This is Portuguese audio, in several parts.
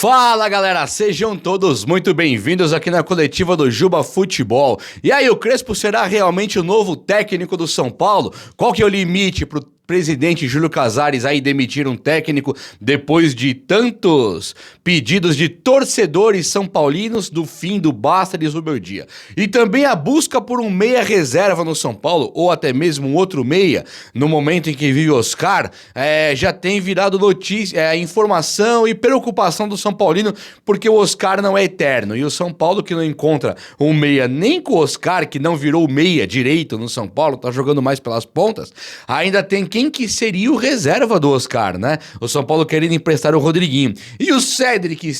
Fala galera, sejam todos muito bem-vindos aqui na coletiva do Juba Futebol. E aí, o Crespo será realmente o novo técnico do São Paulo? Qual que é o limite pro presidente Júlio Casares aí demitir um técnico depois de tantos pedidos de torcedores são paulinos do fim do Basta de Zubeldia? E também a busca por um meia reserva no São Paulo, ou até mesmo um outro meia, no momento em que vive Oscar, já tem virado notícia, informação e preocupação do São Paulino, porque o Oscar não é eterno, e o São Paulo que não encontra um meia nem com o Oscar, que não virou meia direito no São Paulo, tá jogando mais pelas pontas, ainda tem quem que seria o reserva do Oscar, né? O São Paulo querendo emprestar o Rodriguinho. E o Cedric,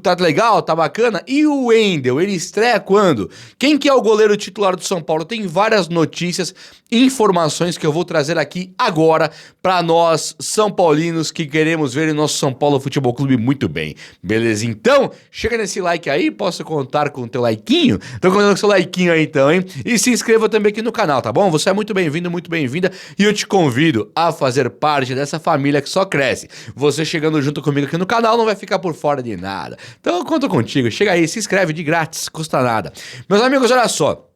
tá legal, tá bacana? E o Wendel, ele estreia quando? Quem que é o goleiro titular do São Paulo? Tem várias notícias, informações que eu vou trazer aqui agora para nós São Paulinos que queremos ver o nosso São Paulo Futebol Clube muito bem. Beleza? Então, chega nesse like aí, posso contar com o teu likeinho? Tô contando com o seu likeinho aí então, hein? E se inscreva também aqui no canal, tá bom? Você é muito bem-vindo, muito bem-vinda e eu te convido a fazer parte dessa família que só cresce. Você chegando junto comigo aqui no canal não vai ficar por fora de nada. Então eu conto contigo, chega aí, se inscreve de grátis, custa nada. Meus amigos, olha só.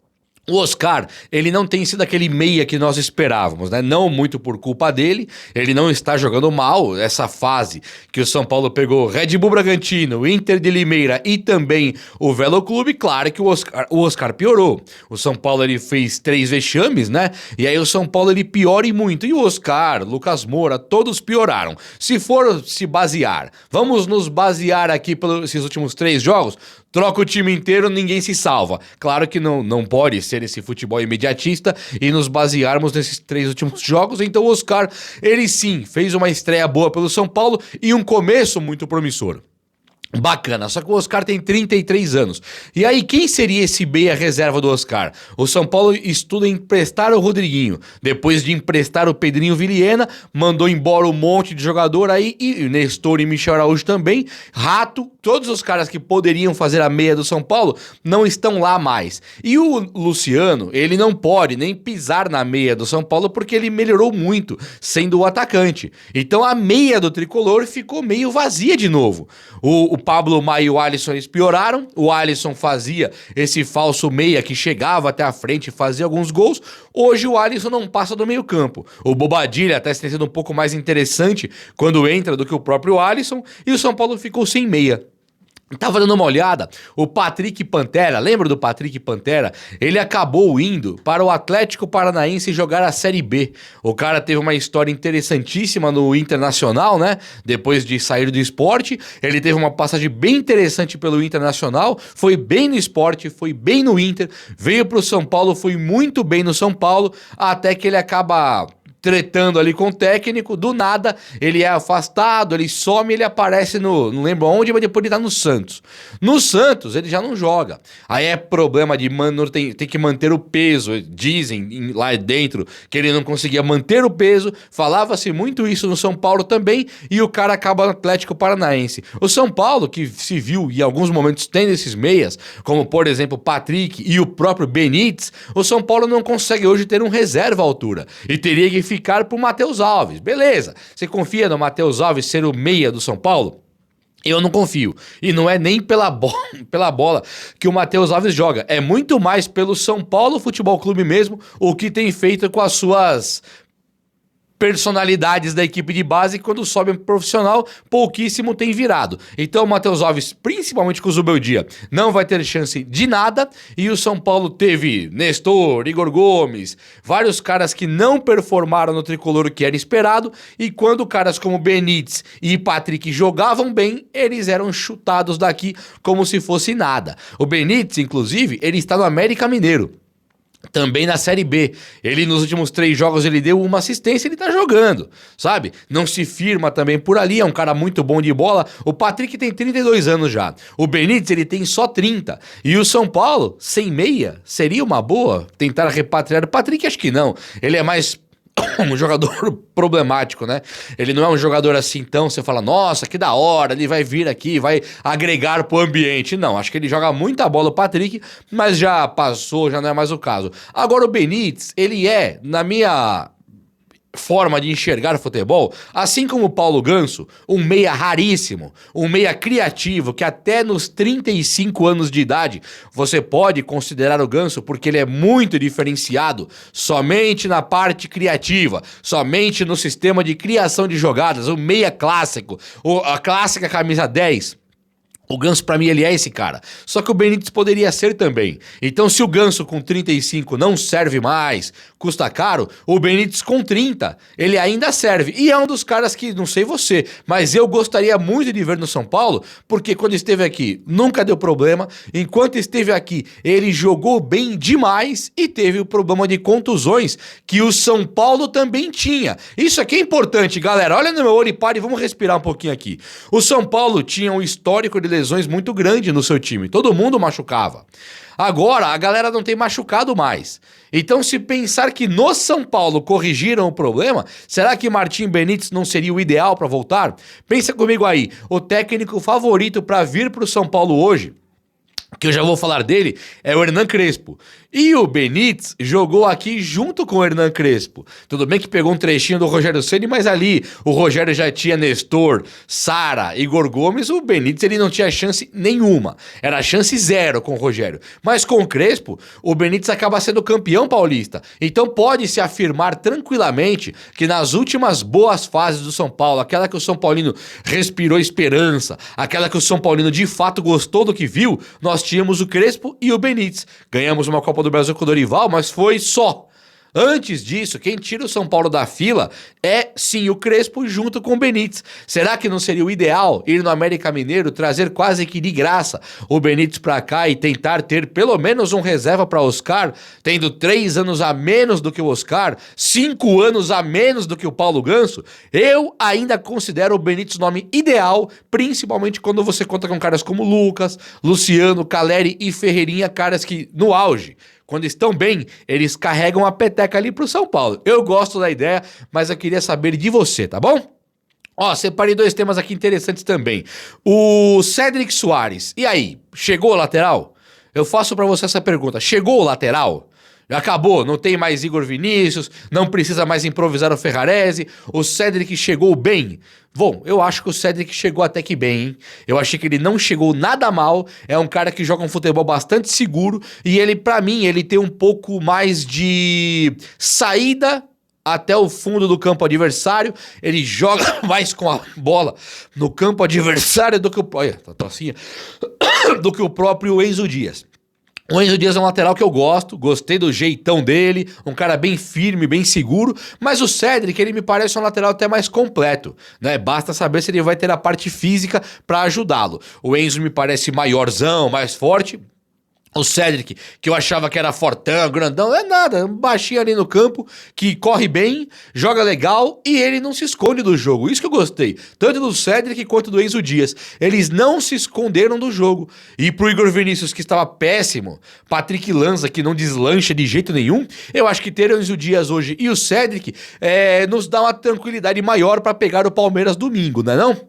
O Oscar, ele não tem sido aquele meia que nós esperávamos, né? Não muito por culpa dele, ele não está jogando mal. Essa fase que o São Paulo pegou Red Bull Bragantino, Inter de Limeira e também o Velo Clube, claro que o Oscar piorou. O São Paulo, ele fez 3 vexames, né? E aí o São Paulo, ele piora e muito. E o Oscar, Lucas Moura, todos pioraram. Se for se basear, vamos nos basear aqui pelos esses últimos 3 jogos, troca o time inteiro, ninguém se salva. Claro que não pode ser esse futebol imediatista e nos basearmos nesses 3 últimos jogos. Então o Oscar, ele sim, fez uma estreia boa pelo São Paulo e um começo muito promissor. Bacana, só que o Oscar tem 33 anos. E aí, quem seria esse meia reserva do Oscar? O São Paulo estuda emprestar o Rodriguinho. Depois de emprestar o Pedrinho Vilhena, mandou embora um monte de jogador aí, e Nestor e Michel Araújo também. Rato, todos os caras que poderiam fazer a meia do São Paulo não estão lá mais. E o Luciano, ele não pode nem pisar na meia do São Paulo porque ele melhorou muito, sendo o atacante. Então a meia do tricolor ficou meio vazia de novo. O Pablo Maia e o Alisson, eles pioraram. O Alisson fazia esse falso meia que chegava até a frente e fazia alguns gols. Hoje o Alisson não passa do meio campo. O Bobadilha até tem sido um pouco mais interessante quando entra do que o próprio Alisson. E o São Paulo ficou sem meia. Tava dando uma olhada, o Patrick Pantera, lembra do Patrick Pantera? Ele acabou indo para o Atlético Paranaense jogar a Série B. O cara teve uma história interessantíssima no Internacional, né? Depois de sair do Sport, ele teve uma passagem bem interessante pelo Internacional, foi bem no Sport, foi bem no Inter, veio pro São Paulo, foi muito bem no São Paulo, até que ele acaba tretando ali com o técnico, do nada ele é afastado, ele some, ele aparece no, não lembro onde, mas depois ele tá no Santos. No Santos ele já não joga, aí é problema de tem que manter o peso, dizem lá dentro que ele não conseguia manter o peso, falava-se muito isso no São Paulo também, e o cara acaba no Atlético Paranaense. O São Paulo, que se viu em alguns momentos tendo esses meias, como por exemplo o Patrick e o próprio Benítez, o São Paulo não consegue hoje ter um reserva à altura, e teria que ficar pro Matheus Alves. Beleza, você confia no Matheus Alves ser o meia do São Paulo? Eu não confio. E não é nem pela bola que o Matheus Alves joga. É muito mais pelo São Paulo Futebol Clube mesmo, o que tem feito com as suas personalidades da equipe de base, que quando sobe um profissional, pouquíssimo tem virado. Então o Matheus Alves, principalmente com o Zubeldia, não vai ter chance de nada, e o São Paulo teve Nestor, Igor Gomes, vários caras que não performaram no tricolor o que era esperado, e quando caras como Benítez e Patrick jogavam bem, eles eram chutados daqui como se fosse nada. O Benítez, inclusive, ele está no América Mineiro. Também na Série B, ele nos últimos 3 jogos ele deu uma assistência, ele tá jogando, sabe? Não se firma também por ali, é um cara muito bom de bola. O Patrick tem 32 anos já, o Benítez ele tem só 30. E o São Paulo, sem meia, seria uma boa tentar repatriar o Patrick? Acho que não, ele é mais um jogador problemático, né? Ele não é um jogador assim, então você fala, nossa, que da hora, ele vai vir aqui, vai agregar pro ambiente. Não, acho que ele joga muita bola, o Patrick, mas já passou, já não é mais o caso. Agora o Benítez, ele é, na minha forma de enxergar futebol, assim como o Paulo Ganso, um meia raríssimo, um meia criativo, que até nos 35 anos de idade você pode considerar o Ganso porque ele é muito diferenciado somente na parte criativa, somente no sistema de criação de jogadas, o meia clássico, a clássica camisa 10. O Ganso, pra mim, ele é esse cara. Só que o Benítez poderia ser também. Então, se o Ganso com 35 não serve mais, custa caro, o Benítez com 30, ele ainda serve. E é um dos caras que, não sei você, mas eu gostaria muito de ver no São Paulo, porque quando esteve aqui, nunca deu problema. Enquanto esteve aqui, ele jogou bem demais e teve o problema de contusões que o São Paulo também tinha. Isso aqui é importante, galera. Olha no meu olho e pare, vamos respirar um pouquinho aqui. O São Paulo tinha um histórico de lesões muito grande no seu time. Todo mundo machucava. Agora, a galera não tem machucado mais. Então, se pensar que no São Paulo corrigiram o problema, será que Martim Benítez não seria o ideal para voltar? Pensa comigo aí, o técnico favorito para vir para o São Paulo hoje, que eu já vou falar dele, é o Hernan Crespo. E o Benítez jogou aqui junto com o Hernan Crespo. Tudo bem que pegou um trechinho do Rogério Ceni, mas ali o Rogério já tinha Nestor, Sara, Igor Gomes. O Benítez ele não tinha chance nenhuma. Era chance zero com o Rogério. Mas com o Crespo, o Benítez acaba sendo campeão paulista. Então pode se afirmar tranquilamente que nas últimas boas fases do São Paulo, aquela que o São Paulino respirou esperança, aquela que o São Paulino de fato gostou do que viu, nós tínhamos o Crespo e o Benítez. Ganhamos uma Copa do Brasil com o Dorival, mas foi só. Antes disso, quem tira o São Paulo da fila é sim o Crespo junto com o Benítez. Será que não seria o ideal ir no América Mineiro, trazer quase que de graça o Benítez pra cá e tentar ter pelo menos um reserva pra Oscar, tendo 3 anos a menos do que o Oscar, 5 anos a menos do que o Paulo Ganso? Eu ainda considero o Benítez o nome ideal, principalmente quando você conta com caras como Lucas, Luciano, Caleri e Ferreirinha, caras que no auge, quando estão bem, eles carregam a peteca ali pro São Paulo. Eu gosto da ideia, mas eu queria saber de você, tá bom? Ó, separei 2 temas aqui interessantes também. O Cédric Soares. E aí, chegou o lateral? Eu faço pra você essa pergunta. Chegou o lateral? Acabou, não tem mais Igor Vinícius, não precisa mais improvisar o Ferrarese, o Cédric chegou bem? Bom, eu acho que o Cédric chegou até que bem, hein? Eu achei que ele não chegou nada mal, é um cara que joga um futebol bastante seguro e ele, pra mim, ele tem um pouco mais de saída até o fundo do campo adversário, ele joga mais com a bola no campo adversário do que o... Olha, tá tossinha. Do que o próprio Enzo Dias. O Enzo Dias é um lateral que eu gosto, gostei do jeitão dele, um cara bem firme, bem seguro, mas o Cédric, ele me parece um lateral até mais completo, né? Basta saber se ele vai ter a parte física pra ajudá-lo. O Enzo me parece maiorzão, mais forte. O Cédric, que eu achava que era fortão, grandão, é nada, um baixinho ali no campo, que corre bem, joga legal e ele não se esconde do jogo. Isso que eu gostei, tanto do Cédric quanto do Enzo Dias. Eles não se esconderam do jogo. E pro Igor Vinícius, que estava péssimo, Patrick Lanza, que não deslancha de jeito nenhum, eu acho que ter o Enzo Dias hoje e o Cédric nos dá uma tranquilidade maior para pegar o Palmeiras domingo, não é não?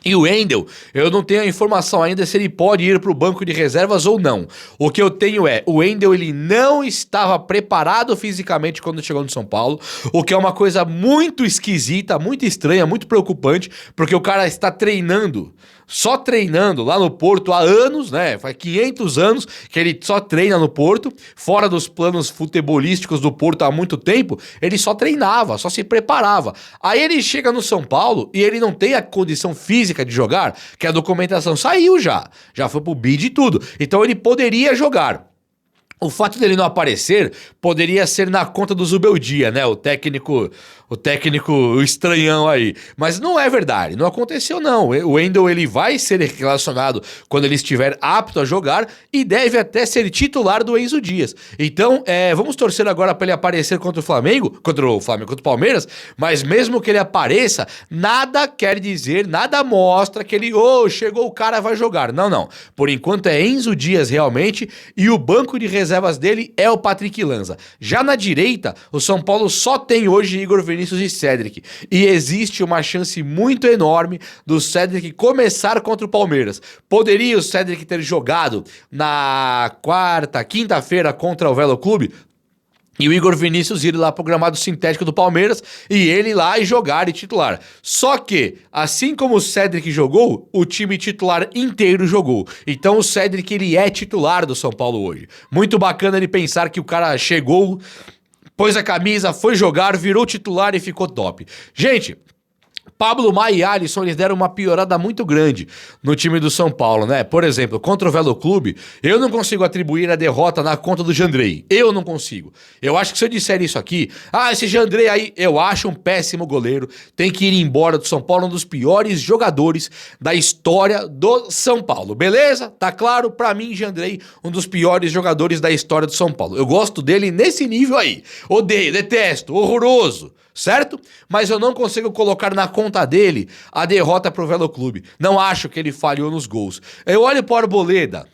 E o Wendel, eu não tenho a informação ainda se ele pode ir para o banco de reservas ou não. O que eu tenho é, o Wendel ele não estava preparado fisicamente quando chegou no São Paulo, o que é uma coisa muito esquisita, muito estranha, muito preocupante, porque o cara está treinando, só treinando lá no Porto há anos, né? Faz 500 anos que ele só treina no Porto, fora dos planos futebolísticos do Porto há muito tempo, ele só treinava, só se preparava. Aí ele chega no São Paulo e ele não tem a condição física de jogar, que a documentação saiu já foi pro BID e tudo. Então ele poderia jogar. O fato dele não aparecer poderia ser na conta do Zubeldia, né? O técnico estranhão aí. Mas não é verdade, não aconteceu não. O Wendel ele vai ser relacionado quando ele estiver apto a jogar e deve até ser titular do Enzo Dias. Então, vamos torcer agora para ele aparecer contra o Palmeiras, mas mesmo que ele apareça, nada quer dizer, nada mostra que ele, chegou o cara, vai jogar. Não. Por enquanto é Enzo Dias realmente e o banco de reservas dele é o Patrick Lanza. Já na direita, o São Paulo só tem hoje Igor Vinícius e Cédric. E existe uma chance muito enorme do Cédric começar contra o Palmeiras. Poderia o Cédric ter jogado na quinta-feira contra o Velo Clube? E o Igor Vinícius ir lá pro gramado sintético do Palmeiras e ele ir lá e jogar e titular. Só que, assim como o Cédric jogou, o time titular inteiro jogou. Então o Cédric, ele é titular do São Paulo hoje. Muito bacana ele pensar que o cara chegou, pôs a camisa, foi jogar, virou titular e ficou top. Gente, Pablo Maia e Alisson, eles deram uma piorada muito grande no time do São Paulo, né? Por exemplo, contra o Velo Clube, eu não consigo atribuir a derrota na conta do Jandrei. Eu não consigo. Eu acho que se eu disser isso aqui, esse Jandrei aí, eu acho um péssimo goleiro, tem que ir embora do São Paulo, um dos piores jogadores da história do São Paulo. Beleza? Tá claro? Pra mim, Jandrei, um dos piores jogadores da história do São Paulo. Eu gosto dele nesse nível aí. Odeio, detesto, horroroso. Certo? Mas eu não consigo colocar na conta dele a derrota pro Velo Clube. Não acho que ele falhou nos gols. Eu olho pro Arboleda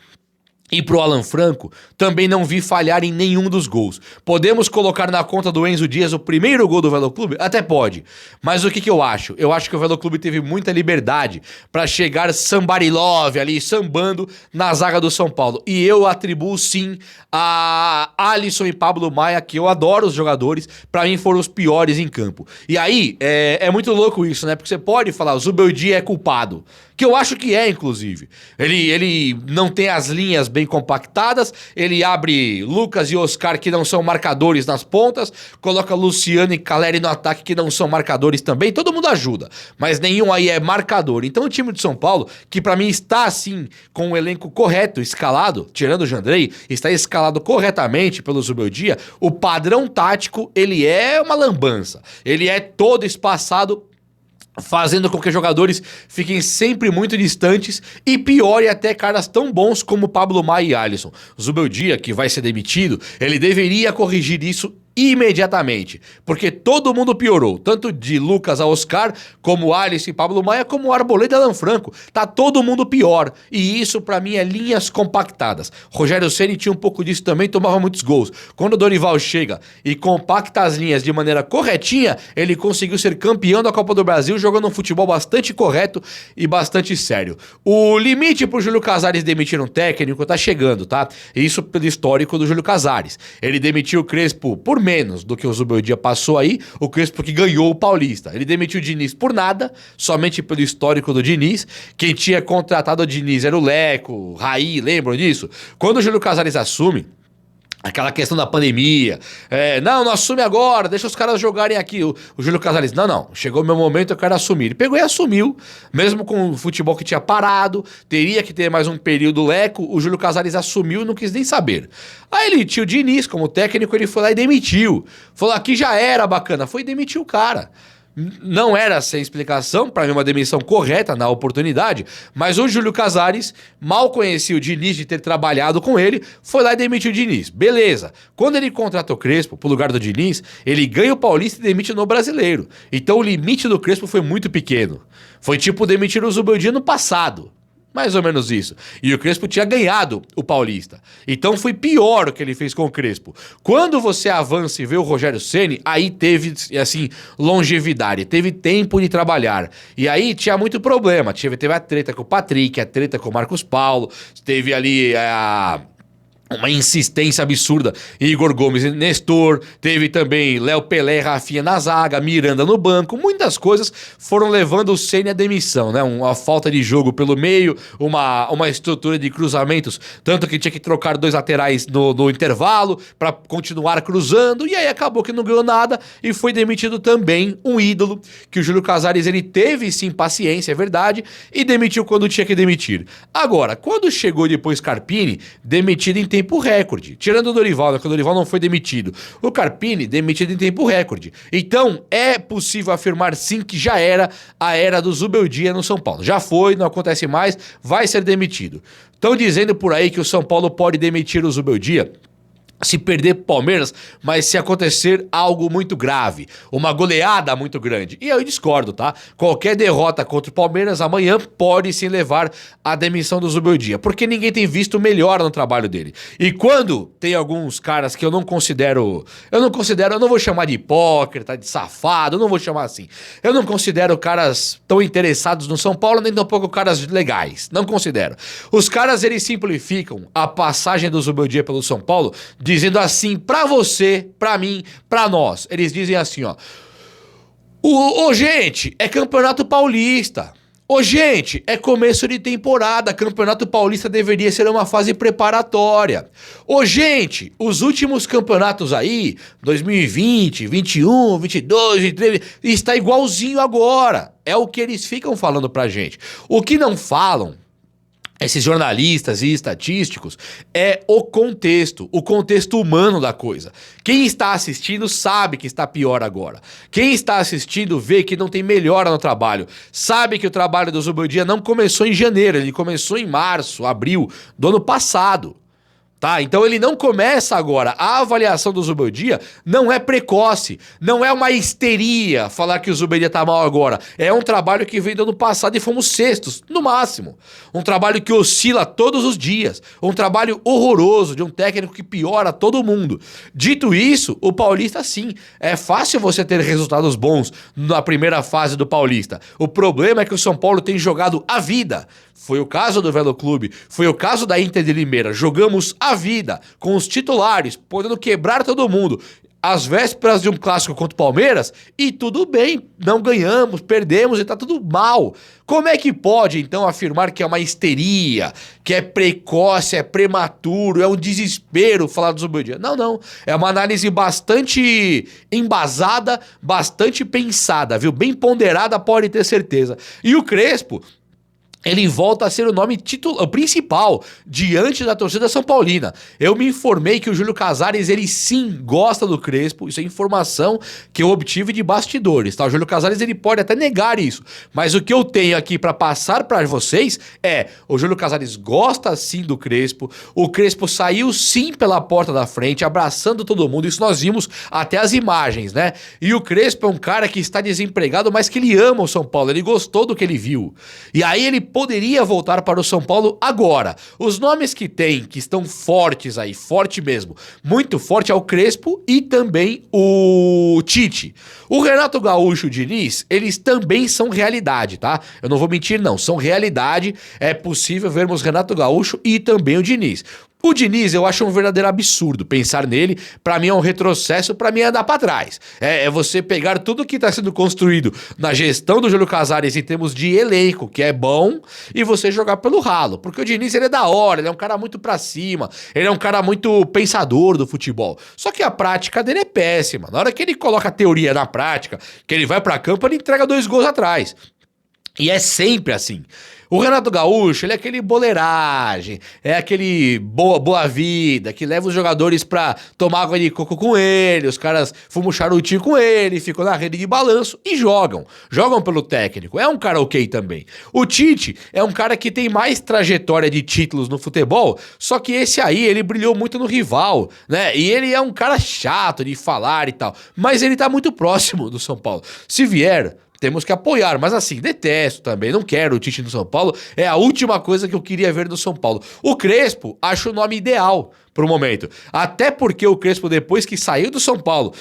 e pro Alan Franco, também não vi falhar em nenhum dos gols. Podemos colocar na conta do Enzo Dias o primeiro gol do Velo Clube? Até pode. Mas o que eu acho? Eu acho que o Velo Clube teve muita liberdade pra chegar somebody love ali, sambando na zaga do São Paulo. E eu atribuo sim a Alisson e Pablo Maia, que eu adoro os jogadores, pra mim foram os piores em campo. E aí, é muito louco isso, né? Porque você pode falar, o Zubeldia é culpado. Que eu acho que é, inclusive. Ele não tem as linhas bem compactadas, ele abre Lucas e Oscar, que não são marcadores nas pontas, coloca Luciano e Caleri no ataque, que não são marcadores também, todo mundo ajuda, mas nenhum aí é marcador. Então o time de São Paulo, que pra mim está assim, com o elenco correto, escalado, tirando o Jandrei, está escalado corretamente pelo Zubeldia, o padrão tático, ele é uma lambança, ele é todo espaçado, fazendo com que os jogadores fiquem sempre muito distantes e piore até caras tão bons como Pablo Maia e Alisson. Zubeldia, que vai ser demitido, ele deveria corrigir isso imediatamente, porque todo mundo piorou, tanto de Lucas a Oscar, como Alisson e Pablo Maia, como Arboleda e Alan Franco, tá todo mundo pior, e isso pra mim é linhas compactadas. Rogério Ceni tinha um pouco disso também, tomava muitos gols. Quando o Dorival chega e compacta as linhas de maneira corretinha, ele conseguiu ser campeão da Copa do Brasil, jogando um futebol bastante correto e bastante sério. O limite pro Júlio Casares demitir um técnico tá chegando, tá? Isso pelo histórico do Júlio Casares. Ele demitiu o Crespo por menos do que o Zubeldia passou aí, o Crespo que ganhou o Paulista. Ele demitiu o Diniz por nada, somente pelo histórico do Diniz. Quem tinha contratado o Diniz era o Leco, o Raí, lembram disso? Quando o Júlio Casares assume, aquela questão da pandemia, não assume agora, deixa os caras jogarem aqui. O Júlio Casares, não, chegou o meu momento, eu quero assumir. Ele pegou e assumiu, mesmo com o futebol que tinha parado, teria que ter mais um período Leco, o Júlio Casares assumiu e não quis nem saber. Aí ele tinha o Diniz como técnico, ele foi lá e demitiu. Falou, aqui já era bacana, foi e demitiu o cara. Não era sem explicação, para mim uma demissão correta na oportunidade, mas o Júlio Casares mal conhecia o Diniz de ter trabalhado com ele, foi lá e demitiu o Diniz. Beleza. Quando ele contratou o Crespo pro lugar do Diniz, ele ganha o Paulista e demite no Brasileiro. Então o limite do Crespo foi muito pequeno. Foi tipo demitir o Zubeldia no passado. Mais ou menos isso. E o Crespo tinha ganhado o Paulista. Então foi pior o que ele fez com o Crespo. Quando você avança e vê o Rogério Ceni, aí teve, assim, longevidade, teve tempo de trabalhar. E aí tinha muito problema. Teve a treta com o Patrick, a treta com o Marcos Paulo, teve ali uma insistência absurda em Igor Gomes e Nestor, teve também Léo Pelé e Rafinha na zaga, Miranda no banco, muitas coisas foram levando o Ceni à demissão, né? Uma falta de jogo pelo meio, uma estrutura de cruzamentos, tanto que tinha que trocar 2 laterais no intervalo para continuar cruzando, e aí acabou que não ganhou nada e foi demitido também um ídolo, que o Júlio Casares ele teve sim paciência, é verdade, e demitiu quando tinha que demitir. Agora, quando chegou depois Carpini, demitido em tempo recorde. Tirando o Dorival, né, que o Dorival não foi demitido. O Carpini, demitido em tempo recorde. Então, é possível afirmar sim que já era a era do Zubeldia no São Paulo. Já foi, não acontece mais, vai ser demitido. Estão dizendo por aí que o São Paulo pode demitir o Zubeldia se perder pro Palmeiras, mas se acontecer algo muito grave, uma goleada muito grande. E eu discordo, tá? Qualquer derrota contra o Palmeiras amanhã pode sim levar à demissão do Zubeldia, porque ninguém tem visto melhor no trabalho dele. E quando tem alguns caras que eu não considero, eu não vou chamar de hipócrita, de safado, eu não vou chamar assim. Eu não considero caras tão interessados no São Paulo, nem tampouco caras legais. Não considero. Os caras, eles simplificam a passagem do Zubeldia pelo São Paulo de dizendo assim pra você, pra mim, pra nós. Eles dizem assim, ó. Ô, gente, é Campeonato Paulista. Ô, gente, é começo de temporada. Campeonato Paulista deveria ser uma fase preparatória. Ô, gente, os últimos campeonatos aí, 2020, 21, 22, 23, está igualzinho agora. É o que eles ficam falando pra gente. O que não falam, esses jornalistas e estatísticos, é o contexto humano da coisa. Quem está assistindo sabe que está pior agora. Quem está assistindo vê que não tem melhora no trabalho. Sabe que o trabalho do Zubeldia não começou em janeiro, ele começou em março, abril do ano passado. Tá? Então ele não começa agora. A avaliação do Zubeldia não é precoce, não é uma histeria falar que o Zubeldia tá mal agora. É um trabalho que veio do ano passado e fomos sextos, no máximo. Um trabalho que oscila todos os dias. Um trabalho horroroso de um técnico que piora todo mundo. Dito isso, o Paulista sim, é fácil você ter resultados bons na primeira fase do Paulista. O problema é que o São Paulo tem jogado a vida. Foi o caso do Velo Clube, foi o caso da Inter de Limeira. Jogamos a vida com os titulares, podendo quebrar todo mundo. Às vésperas de um clássico contra o Palmeiras, e tudo bem, não ganhamos, perdemos e tá tudo mal. Como é que pode, então, afirmar que é uma histeria, que é precoce, é prematuro, é um desespero falar do Zubeldia? Não, não. É uma análise bastante embasada, bastante pensada, viu? Bem ponderada, pode ter certeza. E o Crespo, ele volta a ser o nome principal diante da torcida São Paulina. Eu me informei que o Júlio Casares, ele sim gosta do Crespo. Isso é informação que eu obtive de bastidores, tá? O Júlio Casares, ele pode até negar isso, mas o que eu tenho aqui pra passar pra vocês é: o Júlio Casares gosta sim do Crespo. O Crespo saiu sim pela porta da frente, abraçando todo mundo. Isso nós vimos até as imagens, né? E o Crespo é um cara que está desempregado, mas que ele ama o São Paulo. Ele gostou do que ele viu. E aí ele poderia voltar para o São Paulo agora. Os nomes que tem, que estão fortes aí, forte mesmo, muito forte, é o Crespo e também o Tite. O Renato Gaúcho e o Diniz, eles também são realidade, tá? Eu não vou mentir não, são realidade. É possível vermos Renato Gaúcho e também o Diniz. O Diniz, eu acho um verdadeiro absurdo pensar nele. Pra mim é um retrocesso, pra mim é andar pra trás. É você pegar tudo que tá sendo construído na gestão do Júlio Casares em termos de elenco, que é bom, e você jogar pelo ralo. Porque o Diniz, ele é da hora, ele é um cara muito pra cima, ele é um cara muito pensador do futebol. Só que a prática dele é péssima. Na hora que ele coloca a teoria na prática, que ele vai pra campo, ele entrega 2 gols atrás. E é sempre assim. O Renato Gaúcho, ele é aquele boleiragem, é aquele boa vida, que leva os jogadores pra tomar água de coco com ele, os caras fumam charutinho com ele, ficam na rede de balanço e jogam. Jogam pelo técnico, é um cara ok também. O Tite é um cara que tem mais trajetória de títulos no futebol, só que esse aí, ele brilhou muito no rival, né? E ele é um cara chato de falar e tal, mas ele tá muito próximo do São Paulo. Se vier, temos que apoiar, mas assim, detesto também, não quero o Tite no São Paulo, é a última coisa que eu queria ver no São Paulo. O Crespo, acho o nome ideal pro momento, até porque o Crespo, depois que saiu do São Paulo,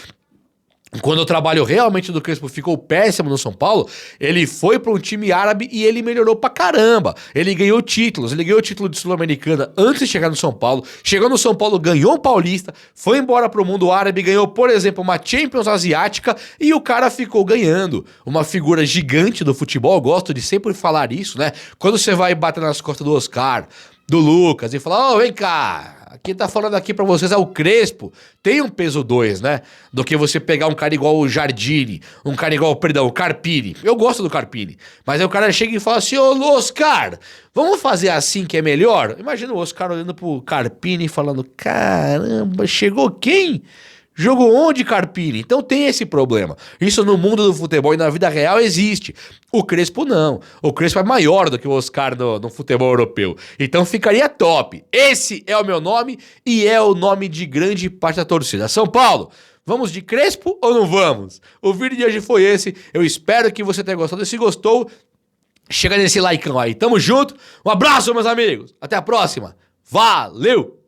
quando o trabalho realmente do Crespo ficou péssimo no São Paulo, ele foi para um time árabe e ele melhorou pra caramba. Ele ganhou títulos, ele ganhou o título de Sul-Americana antes de chegar no São Paulo. Chegou no São Paulo, ganhou o Paulista, foi embora pro mundo árabe, ganhou, por exemplo, uma Champions Asiática e o cara ficou ganhando. Uma figura gigante do futebol, eu gosto de sempre falar isso, né? Quando você vai bater nas costas do Oscar, do Lucas e falar: ô, vem cá, quem tá falando aqui pra vocês é o Crespo, tem um peso 2, né? Do que você pegar um cara igual o Jardine, um cara igual, perdão, o Carpini. Eu gosto do Carpini, mas aí o cara chega e fala assim: ô, Oscar, vamos fazer assim que é melhor? Imagina o Oscar olhando pro Carpini e falando: caramba, chegou quem? Jogou onde, Carpini? Então tem esse problema. Isso no mundo do futebol e na vida real existe. O Crespo não. O Crespo é maior do que o Oscar no futebol europeu. Então ficaria top. Esse é o meu nome e é o nome de grande parte da torcida. São Paulo, vamos de Crespo ou não vamos? O vídeo de hoje foi esse. Eu espero que você tenha gostado. Se gostou, chega nesse likeão aí. Tamo junto. Um abraço, meus amigos. Até a próxima. Valeu!